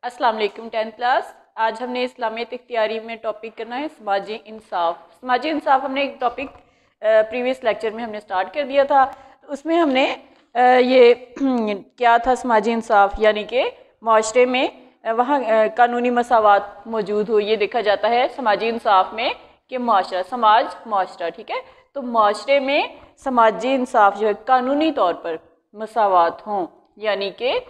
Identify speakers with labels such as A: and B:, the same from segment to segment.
A: अस्सलाम वालेकुम 10th class. आज हमने इस्लामियत इख्तियारी में टॉपिक करना है समाजी इंसाफ। समाजी इंसाफ हमने एक टॉपिक प्रीवियस लेक्चर में हमने स्टार्ट कर दिया था। तो उसमें हमने ये क्या था समाजी इंसाफ, यानी कि माशरे में वहाँ कानूनी मसावात मौजूद हो, ये देखा जाता है समाजी इंसाफ में कि माशरा समाज माशरा, ठीक है। तो माशरे में समाजी इंसाफ जो है कानूनी तौर पर मसावात हों, यानी कि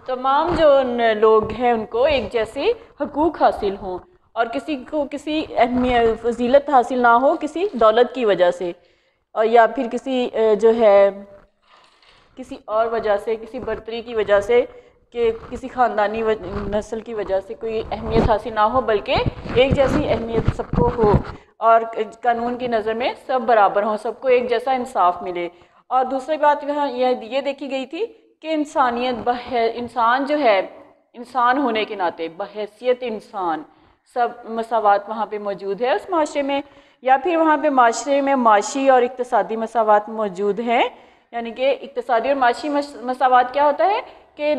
A: तमाम जो लोग हैं उनको एक जैसे हकूक़ हासिल हों और किसी को किसी अहमियत फजीलत हासिल ना हो किसी दौलत की वजह से, और या फिर किसी जो है किसी और वजह से, किसी बर्तरी की वजह से, कि किसी ख़ानदानी नस्ल की वजह से कोई अहमियत हासिल ना हो, बल्कि एक जैसी अहमियत सबको हो और कानून की नज़र में सब बराबर हों, सबको एक जैसा इंसाफ मिले। और दूसरी बात यहाँ ये देखी गई थी कि इंसानियत इंसान जो है, इंसान होने के नाते बहैसियत इंसान सब मसावात वहाँ पे मौजूद है उस माशरे में, या फिर वहाँ पे माशरे में माशी और इक्तसादी मसावात मौजूद हैं। यानी कि इक्तसादी और माशी मसावात क्या होता है कि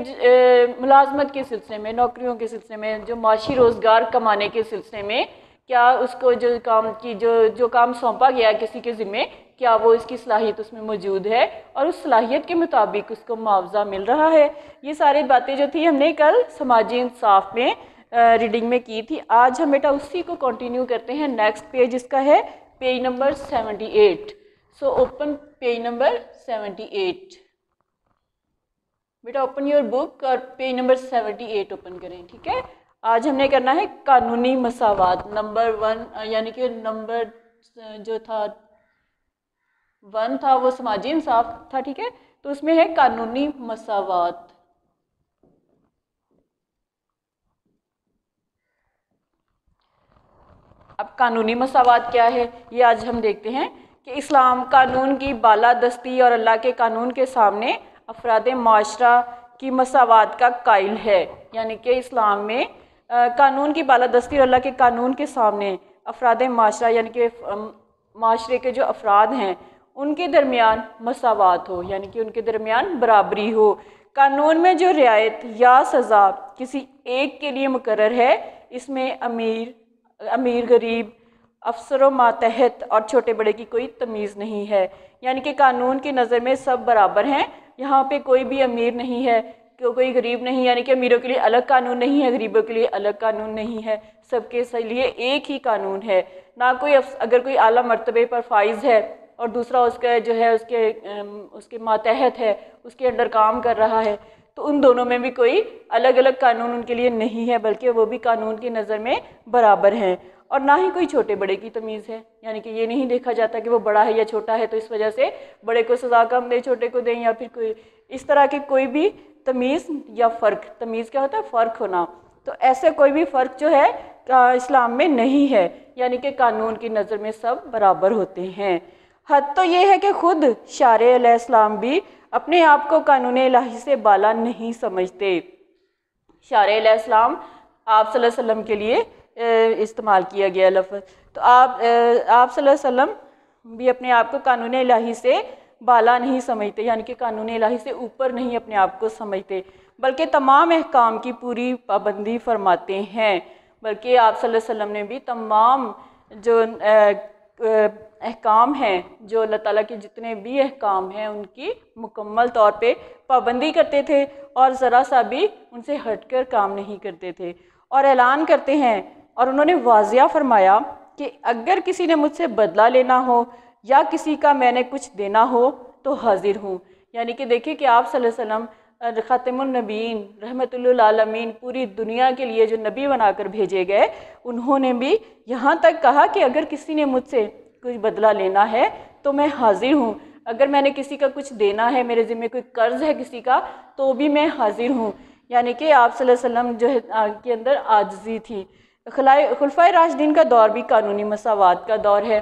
A: मुलाजमत के सिलसिले में, नौकरियों के सिलसिले में, जो माशी रोज़गार कमाने के सिलसिले में, क्या उसको जो काम की जो काम सौंपा गया किसी के ज़िम्मे, क्या वो इसकी सलाहियत उसमें मौजूद है और उस सलाहियत के मुताबिक उसको मुआवजा मिल रहा है। ये सारी बातें जो थी हमने कल समाजी इंसाफ में रीडिंग में की थी। आज हम बेटा उसी को कंटिन्यू करते हैं। नेक्स्ट पेज इसका है page number 78। So open page number 78 बेटा, ओपन योर बुक और पेज नंबर 78 ओपन करें, ठीक है। आज हमने करना है कानूनी मसावात नंबर 1, यानी कि नंबर जो था 1 था वो समाजी इंसाफ था, ठीक है। तो उसमें है कानूनी मसावात। अब कानूनी मसावात क्या है ये आज हम देखते हैं कि इस्लाम कानून की बालादस्ती और अल्लाह के कानून के सामने अफराद माशरा की मसावात का कायल है। यानी कि इस्लाम में कानून की बालादस्ती और अल्लाह के कानून के सामने अफराद माशरा, यानी कि माशरे के जो अफराद हैं उनके दरमियान मसावात हो, यानी कि उनके दरमियान बराबरी हो। कानून में जो रियायत या सज़ा किसी एक के लिए मुकर्रर है, इसमें अमीर गरीब, अफसरों मातहत और छोटे बड़े की कोई तमीज़ नहीं है। यानी कि कानून की नज़र में सब बराबर हैं। यहाँ पे कोई भी अमीर नहीं है, कोई गरीब नहीं, यानी कि अमीरों के लिए अलग कानून नहीं है, गरीबों के लिए अलग कानून नहीं है, सबके लिए एक ही कानून है। ना कोई अगर कोई आला मर्तबे पर फाइज है और दूसरा उसका जो है उसके मातहत है, उसके अंडर काम कर रहा है, तो उन दोनों में भी कोई अलग अलग कानून उनके लिए नहीं है, बल्कि वो भी कानून की नज़र में बराबर हैं। और ना ही कोई छोटे बड़े की तमीज़ है, यानी कि ये नहीं देखा जाता कि वो बड़ा है या छोटा है तो इस वजह से बड़े को सज़ा कम दें, छोटे को दें, या फिर कोई इस तरह की कोई भी तमीज़ या फ़र्क। तमीज़ क्या होता है? फ़र्क होना। तो ऐसे कोई भी फ़र्क जो है इस्लाम में नहीं है, यानी कि कानून की नज़र में सब बराबर होते हैं। हद तो ये है कि खुद शारे अलैहिस्सलाम भी अपने आप को कानून इलाही से बाला नहीं समझते। शारे अलैहिस्सलाम आप सल्लल्लाहु अलैहि वसल्लम के लिए इस्तेमाल किया गया लफ्ज़। तो आप सल्लल्लाहु अलैहि वसल्लम भी अपने आप को कानून इलाही से बाला नहीं समझते, यानी कि कानून इलाही से ऊपर नहीं अपने आप को समझते, बल्कि तमाम अहकाम की पूरी पाबंदी फरमाते हैं। बल्कि आप सल्लल्लाहु अलैहि वसल्लम ने भी तमाम जो अहकाम हैं, जो अल्लाह ताला के जितने भी अहकाम हैं उनकी मुकम्मल तौर पे पाबंदी करते थे और ज़रा सा भी उनसे हटकर काम नहीं करते थे। और ऐलान करते हैं, और उन्होंने वाज़िया फरमाया कि अगर किसी ने मुझसे बदला लेना हो या किसी का मैंने कुछ देना हो तो हाजिर हूँ। यानी कि देखिए कि आप सल्लल्लाहु अलैहि वसल्लम ख़ातिमुन नबीन रहमतुल्लिल आलमीन, पूरी दुनिया के लिए जो नबी बनाकर भेजे गए, उन्होंने भी यहाँ तक कहा कि अगर किसी ने मुझसे कुछ बदला लेना है तो मैं हाजिर हूँ। अगर मैंने किसी का कुछ देना है, मेरे ज़िम्मे कोई कर्ज़ है किसी का, तो भी मैं हाजिर हूँ। यानी कि आप सल्लल्लाहु अलैहि वसल्लम जो है के अंदर आजिज़ी थी। खुलफ़ाए राशिदीन का दौर भी कानूनी मसावात का दौर है।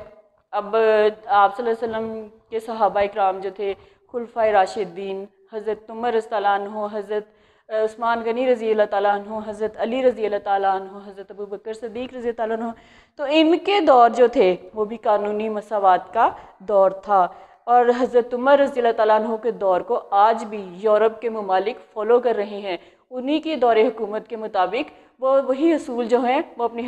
A: अब आप सल्लल्लाहु अलैहि वसल्लम के सहाबा इकराम जो थे, खुलफ़ाए राशिदीन, हज़रत उमर रज़ी अल्लाह अन्हु, हज़रत उस्मान गनी रज़ी अल्लाह ताला अन्हु, हज़रत अली रज़ी अल्लाह ताला अन्हु, हज़रत अबू बकर सिद्दीक़ रज़ी ताला अन्हु, तो इनके दौर जो थे वो भी कानूनी मसावात का दौर था। और हज़रत उमर रज़ी अल्लाह ताला अन्हु के दौर को आज भी यूरोप के ममालिक फ़ॉलो कर रहे हैं। उन्हीं के दौरे हुकूमत के मुताबिक वो वही असूल जो हैं वो अपनी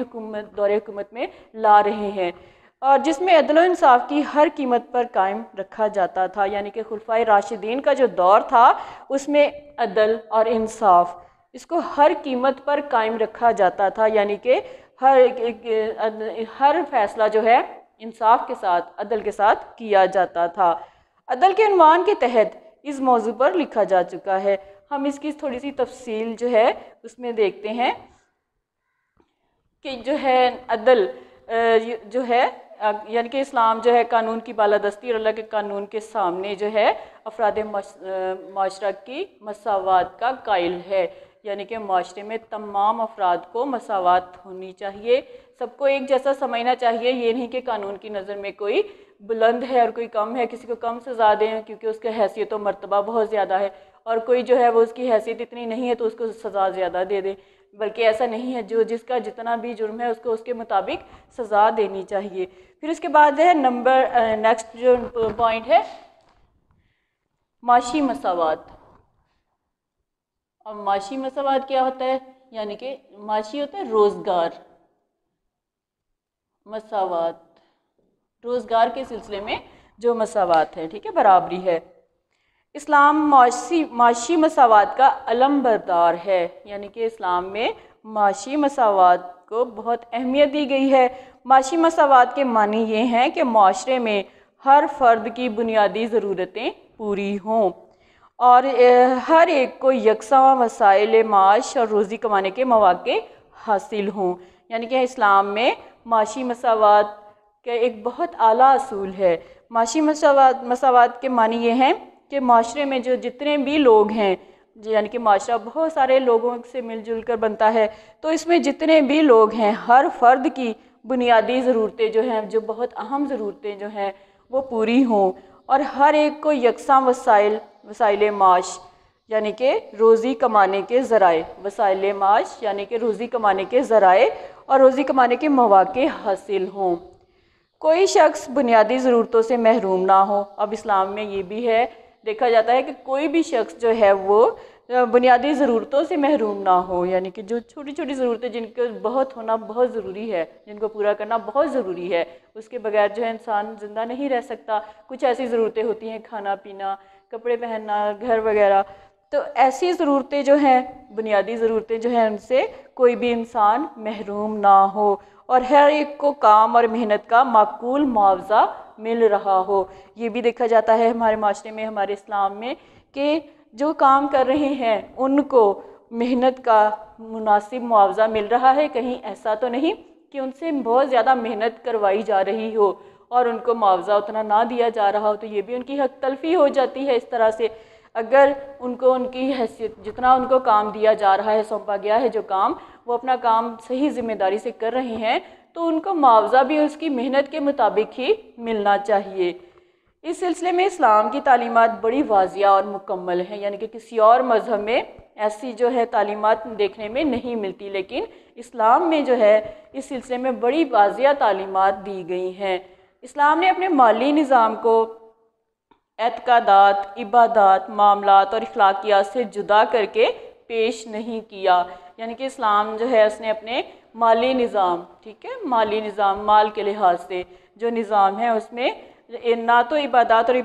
A: दौरे हुकूमत में ला रहे हैं, और जिसमें अदल व इंसाफ की हर कीमत पर कायम रखा जाता था। यानी कि खुलफाए राशिदीन का जो दौर था उसमें अदल और इंसाफ इसको हर कीमत पर कायम रखा जाता था। यानी कि हर फैसला जो है इंसाफ के साथ, अदल के साथ किया जाता था। अदल के उन्वान के तहत इस मौजू पर लिखा जा चुका है। हम इसकी थोड़ी सी तफसील जो है उसमें देखते हैं कि जो है अदल जो है यानी कि इस्लाम जो है कानून की बालादस्ती और अल्लाह के कानून के सामने जो है अफराद माशरा की मसावात का कायल है। यानी कि माशरे में तमाम अफराद को मसावात होनी चाहिए, सबको एक जैसा समझना चाहिए। ये नहीं कि कानून की नज़र में कोई बुलंद है और कोई कम है, किसी को कम सज़ा दें क्योंकि उसकी हैसियत व मर्तबा बहुत ज़्यादा है, और कोई जो है वो उसकी हैसियत इतनी नहीं है तो उसको सज़ा ज़्यादा दे दे। बल्कि ऐसा नहीं है, जो जिसका जितना भी जुर्म है उसको उसके मुताबिक सज़ा देनी चाहिए। फिर उसके बाद है नेक्स्ट जो पॉइंट है माशी मसावात। अब माशी मसावात क्या होता है? यानी कि माशी होता है रोज़गार, मसावात रोज़गार के सिलसिले में जो मसावात है, ठीक है, बराबरी है। इस्लाम माशी मसावात का अलम बरदार है। यानी कि इस्लाम में माशी मसावात को बहुत अहमियत दी गई है। माशी मसावात के मानी ये हैं कि माशरे में हर फ़र्द की बुनियादी ज़रूरतें पूरी हों और हर एक को यकसा वसाइल माश और रोज़ी कमाने के मौक़े हासिल हों। यानी कि इस्लाम में माशी मसावात का एक बहुत आला असूल है। माशी मसावात के मानी ये हैं कि माशरे में जो जितने भी लोग हैं, यानी कि माशरा बहुत सारे लोगों से मिलजुल कर बनता है, तो इसमें जितने भी लोग हैं हर फ़र्द की बुनियादी ज़रूरतें जो हैं, जो बहुत अहम ज़रूरतें जो हैं वो पूरी हों और हर एक को यकसा वसाइल माश यानी कि रोज़ी कमाने के ज़राए, वसाइल माश यानी कि रोज़ी कमाने के ज़राए और रोज़ी कमाने के मौक़े हासिल हों। कोई शख्स बुनियादी ज़रूरतों से महरूम ना हो। अब इस्लाम में ये भी है, देखा जाता है कि कोई भी शख्स जो है वो बुनियादी ज़रूरतों से महरूम ना हो। यानी कि जो छोटी छोटी ज़रूरतें जिनको बहुत होना बहुत ज़रूरी है, जिनको पूरा करना बहुत ज़रूरी है, उसके बगैर जो है इंसान ज़िंदा नहीं रह सकता। कुछ ऐसी ज़रूरतें होती हैं, खाना पीना, कपड़े पहनना, घर वगैरह, तो ऐसी ज़रूरतें जो हैं, बुनियादी ज़रूरतें जो हैं, उनसे कोई भी इंसान महरूम ना हो और हर एक को काम और मेहनत का माकूल मुआवजा मिल रहा हो। ये भी देखा जाता है हमारे माशरे में, हमारे इस्लाम में, कि जो काम कर रहे हैं उनको मेहनत का मुनासिब मुआवजा मिल रहा है। कहीं ऐसा तो नहीं कि उनसे बहुत ज़्यादा मेहनत करवाई जा रही हो और उनको मुआवजा उतना ना दिया जा रहा हो, तो ये भी उनकी हक तलफी हो जाती है। इस तरह से अगर उनको उनकी हैसियत, जितना उनको काम दिया जा रहा है, सौंपा गया है जो काम, वो अपना काम सही ज़िम्मेदारी से कर रहे हैं, तो उनको मुआवजा भी उसकी मेहनत के मुताबिक ही मिलना चाहिए। इस सिलसिले में इस्लाम की तालीमात बड़ी वाज़िया और मुकम्मल हैं। यानी कि किसी और मज़हब में ऐसी जो है तालीमात देखने में नहीं मिलती, लेकिन इस्लाम में जो है इस सिलसिले में बड़ी वाज़िया तालीमात दी गई हैं। इस्लाम ने अपने माली निज़ाम को एतकादात, इबादात, मामलात और इखलाकियात से जुदा करके पेश नहीं किया। यानी कि इस्लाम जो है उसने अपने माली निज़ाम, ठीक है, माली निज़ाम, माल के लिहाज से जो निज़ाम है उसमें ना तो इबादात और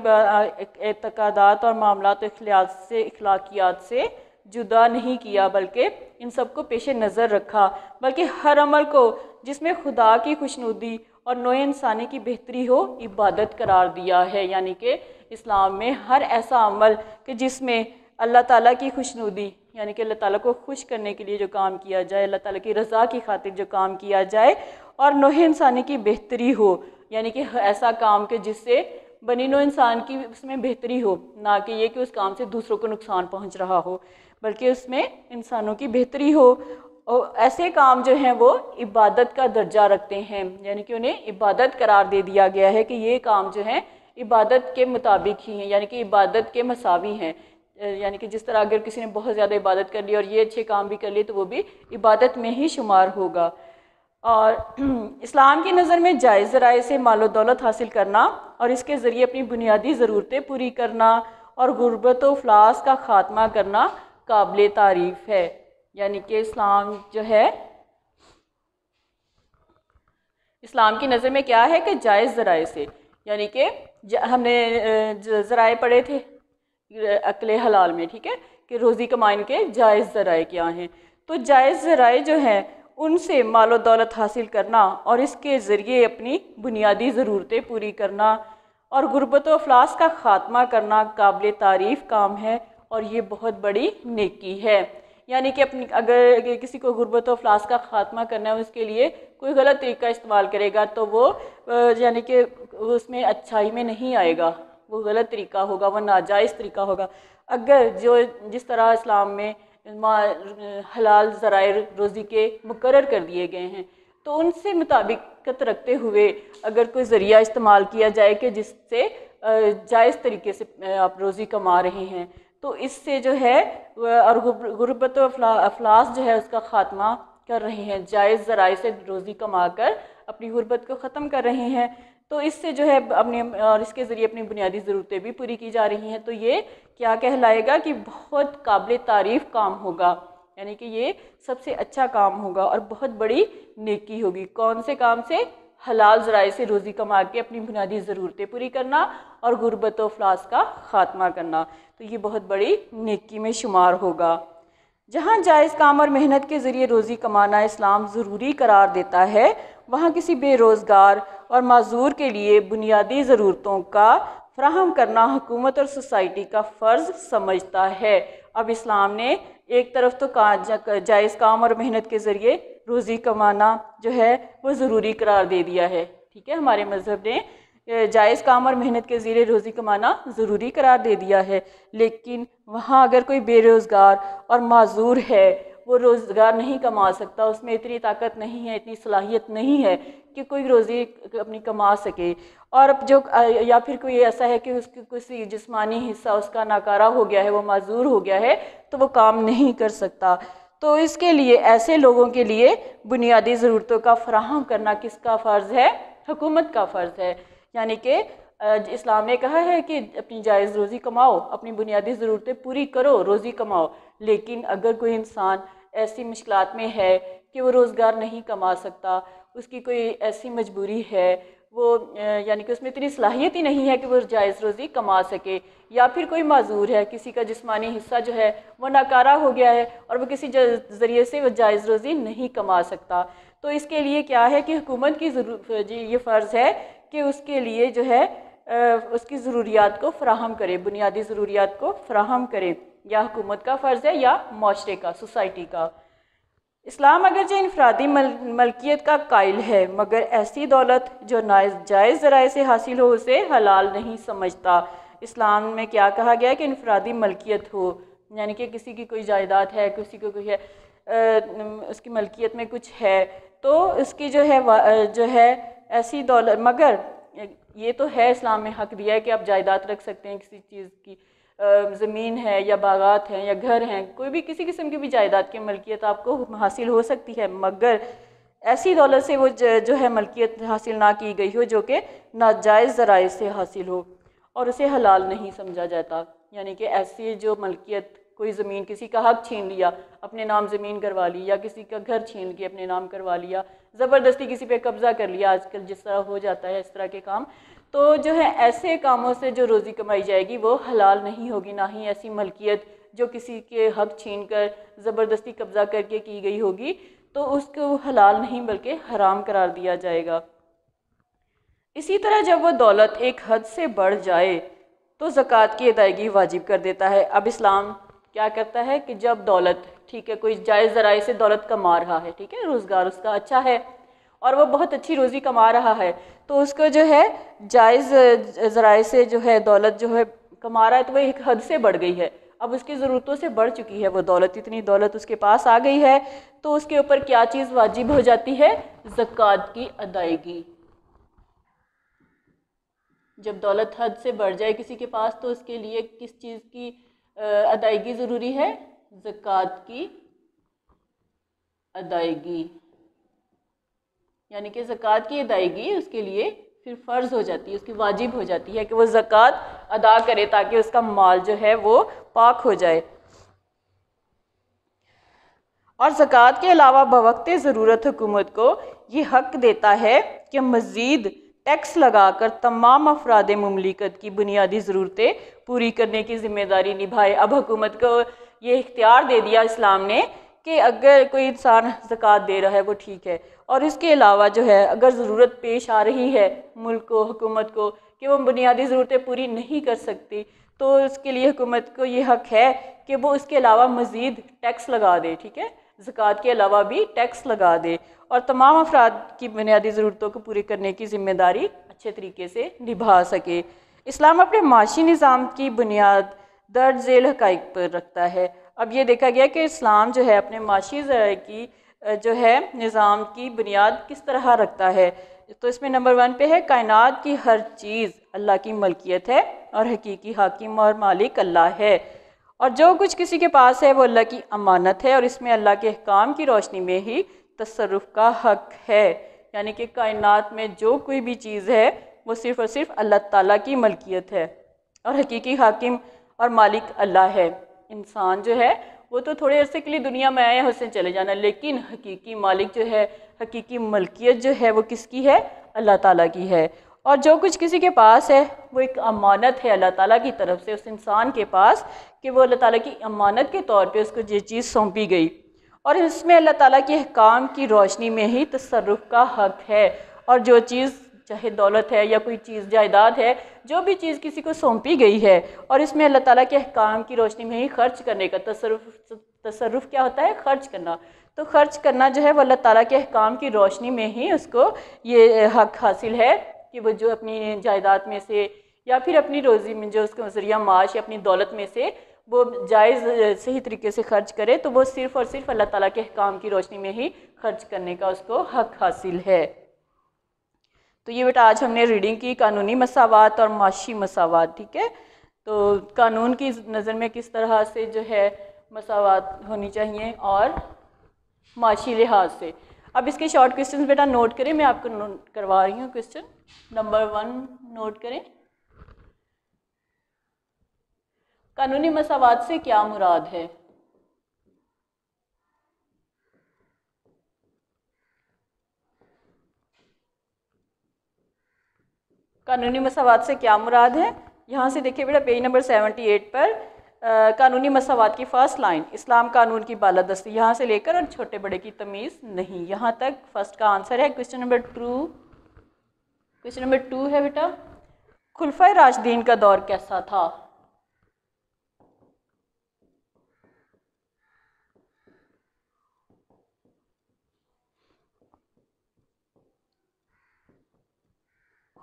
A: एतकादात और मामलात इखलाकियात से जुदा नहीं किया, बल्कि इन सब को पेश नज़र रखा, बल्कि हर अमल को जिसमें खुदा की खुशनुदी और नोए इंसानी की बेहतरी हो इबादत करार दिया है। यानी कि इस्लाम में हर ऐसा अमल कि जिसमें अल्लाह ताला की खुशनुदी, यानी कि अल्लाह ताला को खुश करने के लिए जो काम किया जाए, अल्लाह ताला की रज़ा की खातिर जो काम किया जाए, और नोए इंसानी की बेहतरी हो, यानी कि ऐसा काम के जिससे बनी नौ इंसान की उसमें बेहतरी हो, ना कि ये कि उस काम से दूसरों को नुकसान पहुंच रहा हो, बल्कि उसमें इंसानों की बेहतरी हो। और ऐसे काम जो हैं वो इबादत का दर्जा रखते हैं, यानी कि उन्हें इबादत करार दे दिया गया है कि ये काम जो हैं इबादत के मुताबिक ही हैं, यानी कि इबादत के मसावी हैं। यानी कि जिस तरह अगर किसी ने बहुत ज़्यादा इबादत कर ली और ये अच्छे काम भी कर लिए तो वो भी इबादत में ही शुमार होगा। और इस्लाम की नज़र में जायज़ ज़राए से मालो दौलत हासिल करना और इसके ज़रिए अपनी बुनियादी ज़रूरतें पूरी करना और गुर्बत व अफलास का ख़ात्मा करना काबिल तारीफ़ है। यानी कि इस्लाम जो है, इस्लाम की नज़र में क्या है कि जायज़ ज़राए से, यानी कि हमने ज़राए पढ़े थे अक्ल हलाल में, ठीक है, कि रोज़ी कमाने के जायज़ ज़राए क्या हैं। तो जायज़ ज़राए जो हैं उनसे मालो दौलत हासिल करना और इसके ज़रिए अपनी बुनियादी ज़रूरतें पूरी करना और गुर्बत व अफलास का ख़ात्मा करना काबिल तारीफ़ काम है और ये बहुत बड़ी नेकी है। यानी कि अपनी अगर किसी को गुर्बत व अफलास का ख़ात्मा करना है, उसके लिए कोई गलत तरीका इस्तेमाल करेगा तो वो यानी कि उसमें अच्छाई में नहीं आएगा, वो गलत तरीका होगा, वो नाजायज़ तरीका होगा। अगर जिस तरह इस्लाम में हलाल ज़राए रोज़ी के मुकर्रर कर दिए गए हैं, तो उनसे मुताबिकत रखते हुए अगर कोई ज़रिया इस्तेमाल किया जाए कि जिससे जायज़ तरीके से आप रोज़ी कमा रहे हैं, तो इससे जो है और गुर्बत व अफलास जो है उसका ख़ात्मा कर रहे हैं, जायज़ ज़राए से रोज़ी कमा कर अपनी गुर्बत को ख़त्म कर रहे हैं। तो इससे जो है अपने और इसके ज़रिए अपनी बुनियादी ज़रूरतें भी पूरी की जा रही हैं। तो ये क्या कहलाएगा कि बहुत काबिल तारीफ़ काम होगा, यानी कि ये सबसे अच्छा काम होगा और बहुत बड़ी नेकी होगी। कौन से काम से? हलाल ज़राए से रोज़ी कमा के अपनी बुनियादी ज़रूरतें पूरी करना और गुर्बत व अफलास का ख़ात्मा करना, तो ये बहुत बड़ी नेकी में शुमार होगा। जहाँ जायज़ काम और मेहनत के ज़रिए रोज़ी कमाना इस्लाम ज़रूरी करार देता है, वहाँ किसी बेरोज़गार और माजूर के लिए बुनियादी ज़रूरतों का फ़राहम करना हुकूमत और सोसाइटी का फ़र्ज़ समझता है। अब इस्लाम ने एक तरफ तो जायज़ काम और मेहनत के ज़रिए रोज़ी कमाना जो है वो ज़रूरी करार दे दिया है, ठीक है, हमारे मज़हब ने जायज़ काम और मेहनत के ज़रिए रोज़ी कमाना ज़रूरी करार दे दिया है। लेकिन वहाँ अगर कोई बेरोज़गार और माजूर है, वो रोज़गार नहीं कमा सकता, उसमें इतनी ताकत नहीं है, इतनी सलाहियत नहीं है कि कोई रोज़ी अपनी कमा सके, और जो या फिर कोई ऐसा है कि उसकी किसी जिस्मानी हिस्सा उसका नाकारा हो गया है, वो माजूर हो गया है, तो वो काम नहीं कर सकता। तो इसके लिए ऐसे लोगों के लिए बुनियादी ज़रूरतों का फराहम करना किसका फ़र्ज़ है? हुकूमत का फ़र्ज़ है। यानी कि इस्लाम ने कहा है कि अपनी जायज़ रोज़ी कमाओ, अपनी बुनियादी ज़रूरतें पूरी करो, रोज़ी कमाओ। लेकिन अगर कोई इंसान ऐसी मुश्किलात में है कि वो रोज़गार नहीं कमा सकता, उसकी कोई ऐसी मजबूरी है, वो यानी कि उसमें इतनी सलाहियत ही नहीं है कि वो जायज़ रोज़ी कमा सके, या फिर कोई माजूर है, किसी का जिस्मानी हिस्सा जो है वो नाकारा हो गया है और वो किसी ज़रिए से वो जायज़ रोज़ी नहीं कमा सकता, तो इसके लिए क्या है कि हुकूमत की ये फ़र्ज़ है कि उसके लिए जो है उसकी ज़रूरियात को फ़राहम करे, बुनियादी ज़रूरियात को फ़राहम करे। या हुकूमत का फ़र्ज़ है या माशरे का, सोसाइटी का। इस्लाम अगरचे इनफरादी मलकियत का कायल है, मगर ऐसी दौलत जो जायज़ ज़राए से हासिल हो उसे हलाल नहीं समझता। इस्लाम में क्या कहा गया है कि इनफरादी मलकियत हो, यानी कि किसी की कोई जायदाद है, किसी को कोई है उसकी मलकियत में कुछ है, तो उसकी जो है ऐसी दौलत, मगर ये तो है इस्लाम में हक़ दिया है कि आप जायदाद रख सकते हैं, किसी चीज़ की ज़मीन है या बागात हैं या घर हैं, कोई भी किसी किस्म की भी जायदाद की मलकियत आपको हासिल हो सकती है, मगर ऐसी दौलत से वो जो है मलकियत हासिल ना की गई हो जो कि नाजायज़ ज़राए से हासिल हो और उसे हलाल नहीं समझा जाता। यानी कि ऐसी जो मलकियत, कोई ज़मीन किसी का हक़ छीन लिया, अपने नाम ज़मीन करवा ली, या किसी का घर छीन के अपने नाम करवा लिया, ज़बरदस्ती किसी पे कब्ज़ा कर लिया, आजकल जिस तरह हो जाता है इस तरह के काम, तो जो है ऐसे कामों से जो रोज़ी कमाई जाएगी वो हलाल नहीं होगी। ना ही ऐसी मलकियत जो किसी के हक़ छीन कर ज़बरदस्ती कब्ज़ा करके की गई होगी, तो उसको हलाल नहीं बल्कि हराम करार दिया जाएगा। इसी तरह जब वो दौलत एक हद से बढ़ जाए तो ज़कात की अदायगी वाजिब कर देता है। अब इस्लाम क्या करता है कि जब दौलत, ठीक है, कोई जायज़ ज़राए से दौलत कमा रहा है, ठीक है, रोज़गार उसका अच्छा है और वो बहुत अच्छी रोज़ी कमा रहा है, तो उसको जो है जायज़ ज़राए से जो है दौलत जो है कमा रहा है, तो वो एक हद से बढ़ गई है, अब उसकी ज़रूरतों से बढ़ चुकी है वो दौलत, इतनी दौलत उसके पास आ गई है, तो उसके ऊपर क्या चीज़ वाजिब हो जाती है? ज़कात की अदायगी। जब दौलत हद से बढ़ जाए किसी के पास, तो उसके लिए किस चीज़ की अदायगी ज़रूरी है? ज़कात की अदायगी। यानी कि ज़कात की अदायगी उसके लिए फिर फ़र्ज़ हो जाती है, उसकी वाजिब हो जाती है कि वो ज़कात अदा करे ताकि उसका माल जो है वो पाक हो जाए। और ज़कात के अलावा बवक्त ज़रूरत हुकूमत को ये हक़ देता है कि मज़ीद टैक्स लगाकर तमाम अफराद मुमलिकत की बुनियादी ज़रूरतें पूरी करने की ज़िम्मेदारी निभाए। अब हुकूमत को ये इख्तियार दे दिया इस्लाम ने कि अगर कोई इंसान ज़कात दे रहा है वो ठीक है, और इसके अलावा जो है अगर ज़रूरत पेश आ रही है मुल्क को, हुकूमत को, कि वो बुनियादी ज़रूरतें पूरी नहीं कर सकती, तो इसके लिए हुकूमत को ये हक़ है कि वो इसके अलावा मज़ीद टैक्स लगा दे। ठीक है, ज़कात के अलावा भी टैक्स लगा दे और तमाम अफराद की बुनियादी ज़रूरतों को पूरी करने की ज़िम्मेदारी अच्छे तरीके से निभा सके। इस्लाम अपने माशी निज़ाम की बुनियाद दर्ज झेल हक़ाइक़ पर रखता है। अब ये देखा गया कि इस्लाम जो है अपने माशी की जो है निज़ाम की बुनियाद किस तरह रखता है। तो इसमें नंबर 1 पे है, कायनात की हर चीज़ अल्लाह की मलकियत है और हकीकी हाकिम और मालिक अल्लाह है, और जो कुछ किसी के पास है वो अल्लाह की अमानत है और इसमें अल्लाह के अहकाम की रोशनी में ही तसर्रुफ़ का हक़ है। यानी कि कायनात में जो कोई भी चीज़ है वो सिर्फ़ और सिर्फ अल्लाह ताला की मलकियत है और हकीकी हाकिम और मालिक अल्लाह है। इंसान जो है वो तो थोड़े अरसे के लिए दुनिया में आया है, उसने चले जाना, लेकिन हकीकी मालिक जो है, हकीकी मलकियत जो है वो किसकी है? अल्लाह ताला की है। और जो कुछ किसी के पास है वो एक अमानत है अल्लाह ताला की तरफ से उस इंसान के पास, कि वो अल्लाह ताला की अमानत के तौर पे उसको ये चीज़ सौंपी गई, और इसमें अल्लाह ताला के अहकाम की रोशनी में ही तसर्रुफ़ का हक़ है। और जो चीज़ चाहे दौलत है या कोई चीज़ जायदाद है, जो भी चीज़ किसी को सौंपी गई है और इसमें अल्लाह ताला के अहकाम की रोशनी में ही खर्च करने का तसर्रुफ़ क्या होता है? खर्च करना। तो खर्च करना जो है वो अल्लाह ताला के अहकाम की रोशनी में ही उसको ये हक़ हासिल है कि वो जो अपनी जायदाद में से या फिर अपनी रोज़ी में जो उसका ज़रिया माश या अपनी दौलत में से वो जायज़ सही तरीके से खर्च करे, तो वो सिर्फ़ और सिर्फ अल्लाह ताला के अहकाम की रोशनी में ही खर्च करने का उसको हक़ हासिल है। तो ये बेटा आज हमने रीडिंग की कानूनी मसावात और माशी मसावात। ठीक है, तो कानून की नज़र में किस तरह से जो है मसावात होनी चाहिए और माशी लिहाज से। अब इसके शॉर्ट क्वेश्चंस बेटा नोट करें, मैं आपको नोट करवा रही हूँ। क्वेश्चन नंबर 1 नोट करें, कानूनी मसावात से क्या मुराद है? कानूनी मसावात से क्या मुराद है? यहाँ से देखिए बेटा पेज नंबर 78 पर कानूनी मसावात की फर्स्ट लाइन, इस्लाम कानून की बालादस्ती, यहाँ से लेकर और छोटे बड़े की तमीज़ नहीं, यहाँ तक फर्स्ट का आंसर है। क्वेश्चन नंबर 2 है बेटा, खुलफाए राशिदीन का दौर कैसा था?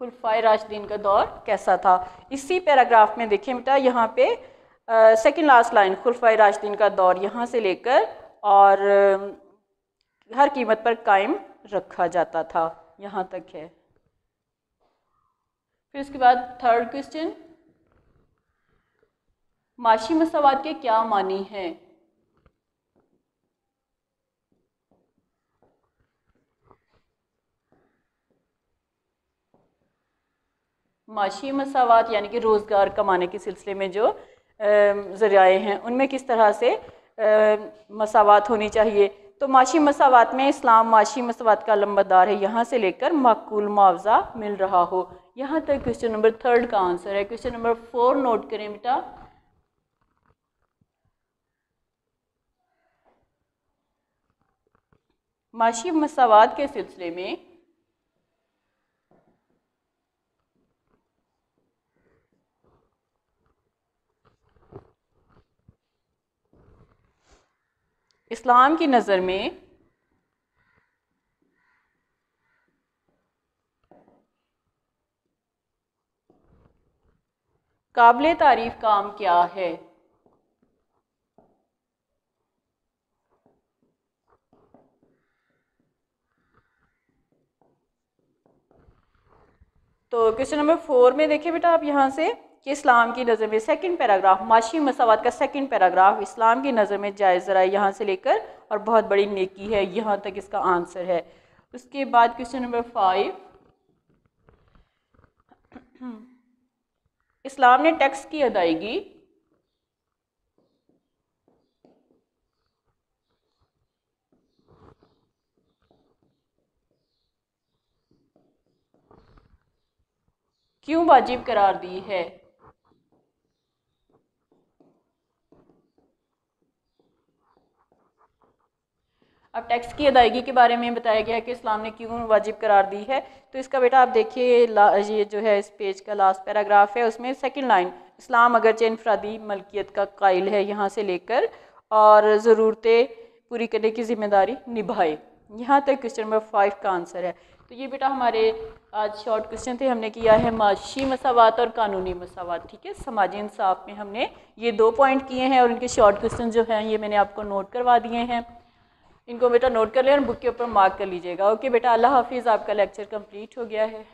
A: खुलफाए राशिदीन का दौर कैसा था? इसी पैराग्राफ में देखें बेटा, यहाँ पे सेकंड लास्ट लाइन, खुलफाए राशिदीन का दौर यहाँ से लेकर और हर कीमत पर कायम रखा जाता था, यहाँ तक है। फिर उसके बाद थर्ड क्वेश्चन, माशी मसावात के क्या मानी हैं? माशी मसावात यानी कि रोज़गार कमाने के सिलसिले में जो ज़रिए हैं उनमें किस तरह से मसावात होनी चाहिए। तो माशी मसावात में इस्लाम माशी मसावात का लंबरदार है, यहाँ से लेकर माकूल मुआवजा मिल रहा हो, यहाँ तक क्वेश्चन नंबर 3 का आंसर है। क्वेश्चन नंबर 4 नोट करें बेटा, माशी मसावात के सिलसिले में इस्लाम की नज़र में काबिल तारीफ काम क्या है? तो क्वेश्चन नंबर 4 में देखिए बेटा आप यहाँ से कि इस्लाम की नज़र में सेकंड पैराग्राफ, माशी मसावात का सेकंड पैराग्राफ, इस्लाम की नज़र में जायज़ ज़राए यहाँ से लेकर और बहुत बड़ी नेकी है, यहाँ तक इसका आंसर है। उसके बाद क्वेश्चन नंबर 5, इस्लाम ने टैक्स की अदायगी क्यों वाजिब करार दी है। अब टैक्स की अदायगी के बारे में बताया गया है कि इस्लाम ने क्यों वाजिब करार दी है। तो इसका बेटा आप देखिए, ये जो है इस पेज का लास्ट पैराग्राफ है, उसमें सेकंड लाइन, इस्लाम अगरचे इनफरादी मलकियत का कायल है, यहाँ से लेकर और ज़रूरतें पूरी करने की जिम्मेदारी निभाए, यहाँ तक क्वेश्चन नंबर 5 का आंसर है। तो ये बेटा हमारे आज शॉर्ट क्वेश्चन थे, हमने किया है माशी मसावात और कानूनी मसावात। ठीक है, समाजी इंसाफ में हमने ये 2 पॉइंट किए हैं और इनके शॉर्ट क्वेश्चन जो हैं ये मैंने आपको नोट करवा दिए हैं। इनको बेटा नोट कर लें और बुक के ऊपर मार्क कर लीजिएगा। ओके बेटा, अल्लाह हाफिज़। आपका लेक्चर कंप्लीट हो गया है।